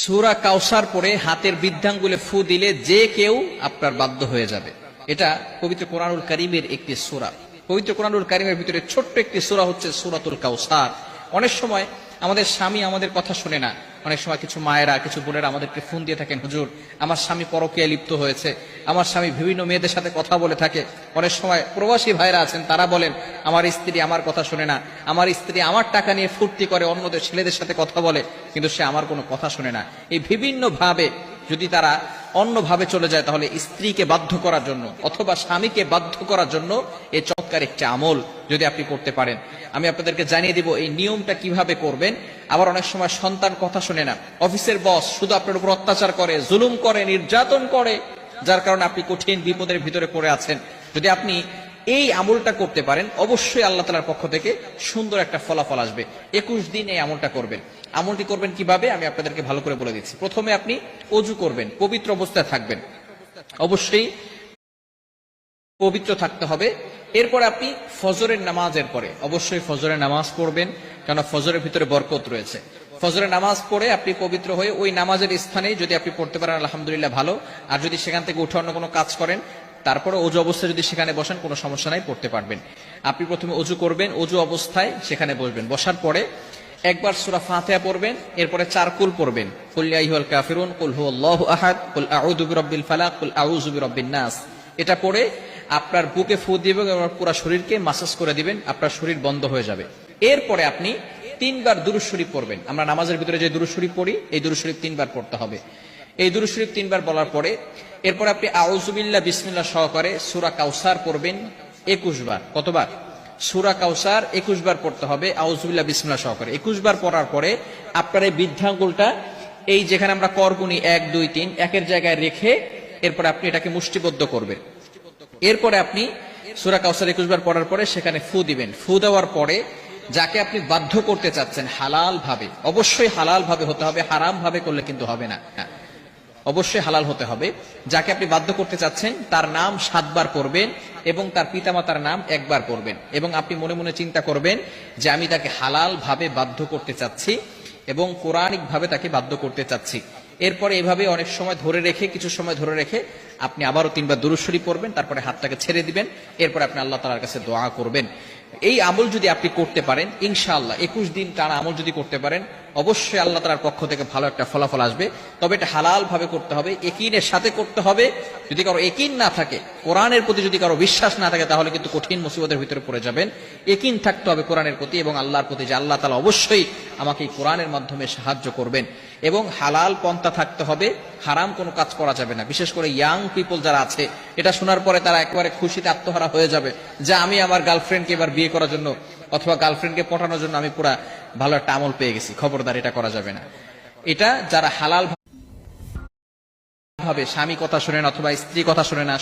সূরা কাউসার পড়ে হাতের বৃদ্ধাঙ্গুলে ফু দিলে যে কেউ আপনার বাধ্য হয়ে যাবে। এটা পবিত্র কোরআনুল কারীমের একটি সূরা। পবিত্র কোরআনুল কারীমের ভিতরে ছোট্ট একটি সূরা হচ্ছে সূরাতুল কাউসার। অনেক সময় আমাদের স্বামী আমাদের কথা শুনে না। অনেক সময় কিছু মায়েরা, কিছু বোনেরা আমাদেরকে ফোন দিয়ে থাকেন, হুজুর আমার স্বামী পরকীয়ায় লিপ্ত হয়েছে, আমার স্বামী বিভিন্ন মেয়েদের সাথে কথা বলে থাকে। অনেক সময় প্রবাসী ভাইরা আছেন, তারা বলেন আমার স্ত্রী আমার কথা শুনে না, আমার স্ত্রী আমার টাকা নিয়ে ফুর্তি করে অন্যদের ছেলেদের সাথে কথা বলে, কিন্তু সে আমার কোনো কথা শুনে না। এই বিভিন্ন ভাবে যদি তারা অন্যভাবে চলে যায়, তাহলে স্ত্রীকে বাধ্য করার জন্য অথবা স্বামীকে বাধ্য করার জন্য এই চমৎকার একটি আমল যদি আপনি করতে পারেন, আমি আপনাদেরকে জানিয়ে দিব এই নিয়মটা কিভাবে করবেন। আবার অনেক সময় সন্তান কথা শুনে না, অফিসের বস শুধু আপনার উপর অত্যাচার করে, জুলুম করে, নির্যাতন করে, যার কারণে আপনি কঠিন বিপদের ভিতরে পড়ে আছেন। যদি আপনি এই আমলটা করতে পারেন, অবশ্যই আল্লাহ তাআলার পক্ষ থেকে সুন্দর একটা ফলাফল আসবে। 21 দিন এই আমলটা করবেন। আমলটি করবেন কিভাবে আমি আপনাদেরকে ভালো করে বলে দিচ্ছি। প্রথমে আপনি ওযু করবেন, পবিত্র অবস্থায় থাকবেন, অবশ্যই পবিত্র থাকতে হবে। এরপর আপনি ফজরের নামাজের পরে অবশ্যই ফজরের নামাজ পড়বেন, কারণ ফজরের ভিতরে বরকত রয়েছে। ফজরের নামাজ পড়ে আপনি পবিত্র হয়ে ওই নামাজের স্থানে যদি আপনি পড়তে পারেন আলহামদুলিল্লাহ ভালো। আর যদি সেখান থেকে উঠে অন্য কোনো কাজ করেন, তারপরে ওযু অবস্থায় যদি সেখানে বসেন, কোনো সমস্যা নাই, পড়তে পারবেন। আপনি প্রথমে ওযু করবেন, ওযু অবস্থায় সেখানে বসবেন। বসার পরে একবার সূরা ফাতিহা পড়বেন, এরপরে 4 কুল পড়বেন, কুল ইয়া আইয়ুহাল কাফিরুন, কুল হুয়াল্লাহু আহাদ, কুল আউযু বিরাব্বিল ফালাক, কুল আউযু বিরাব্বিন নাস। এটা পড়ে আপনার বুকে ফু দিবেন এবং পুরো শরীরকে মাসাজ করে দিবেন, আপনার শরীর বন্ধ হয়ে যাবে। এরপরে আপনি 3 বার দুরূদ শরীফ পড়বেন। আমরা নামাজের ভিতরে যে দুরূদ শরীফ পড়ি, এই দুরূদ শরীফ 3 বার পড়তে হবে। এই দুরূদ শরীফ 3 বার বলার পরে এরপর আপনি আউযু বিল্লাহ বিসমিল্লাহ সহকারে সূরা কাউসার পড়বেন 21 বার। কতবার? সূরা কাউসার 21 বার পড়তে হবে আউযু বিল্লাহ বিসমিল্লাহ সহকারে। 21 বার পড়ার পরে আপনার এই বৃদ্ধাঙ্গুলটা এই যেখানে আমরা করগুনি 1 2 3 একের জায়গায় রেখে এরপর আপনি এটাকে মুষ্টিবদ্ধ করবেন। এরপরে আপনি সূরা কাউসার 21 বার পড়ার পরে সেখানে ফু দিবেন। ফু দেওয়ার পরে যাকে আপনি বাধ্য করতে চাচ্ছেন হালাল ভাবে, অবশ্যই হালাল ভাবে হতে হবে, হারাম ভাবে করলে কিন্তু হবে না, অবশ্যই হালাল হতে হবে। যাকে আপনি বাধ্য করতে চাচ্ছেন তার নাম 7 বার পড়বেন এবং তার পিতামাতার নাম 1 বার পড়বেন, এবং আপনি মনে মনে চিন্তা করবেন যে আমি তাকে হালাল ভাবে বাধ্য করতে চাচ্ছি এবং কোরআনিক ভাবে তাকে বাধ্য করতে চাচ্ছি। এরপরে এভাবে অনেক সময় ধরে রেখে, কিছু সময় ধরে রেখে আপনি আবারও 3 বার দুরূদ শরীফ পড়বেন, তারপরে হাতটাকে ছেড়ে দিবেন। এরপর আপনি আল্লাহ তাআলার কাছে দোয়া করবেন। এই আমল যদি আপনি করতে পারেন ইনশাআল্লাহ 21 দিন টানা আমল যদি করতে পারেন, অবশ্যই আল্লাহ তাআলার পক্ষ থেকে ভালো একটা ফলাফল আসবে। তবে এটা হালাল ভাবে করতে হবে, ইয়াকিনের সাথে করতে হবে। যদি কারো ইয়াকিন না থাকে, কোরআনের প্রতি যদি কারো বিশ্বাস না থাকে, তাহলে কিন্তু কঠিন মুসিবতের ভিতরে পড়ে যাবেন। ইয়াকিন থাকতে হবে কোরআনের প্রতি এবং আল্লাহর প্রতি, যে আল্লাহ তাআলা অবশ্যই আমাকে এই কোরআনের মাধ্যমে সাহায্য করবেন। এবং হালাল পন্থা থাকতে হবে, হারাম কোনো কাজ করা যাবে না। বিশেষ করে ইয়াং পিপল যারা আছে, এটা শোনার পরে তারা একেবারে খুশিতে আত্মহারা হয়ে যাবে যে আমি আমার গার্লফ্রেন্ডকে এবার বিয়ে করার জন্য অথবা গার্লফ্রেন্ডকে পটানোর জন্য আমি পুরা ভালো একটা আমল পেয়ে গেছি। খবরদার, এটা করা যাবে না। এটা যারা হালাল ভাবে স্বামী কথা শোনেন অথবা স্ত্রী কথা শোনে না,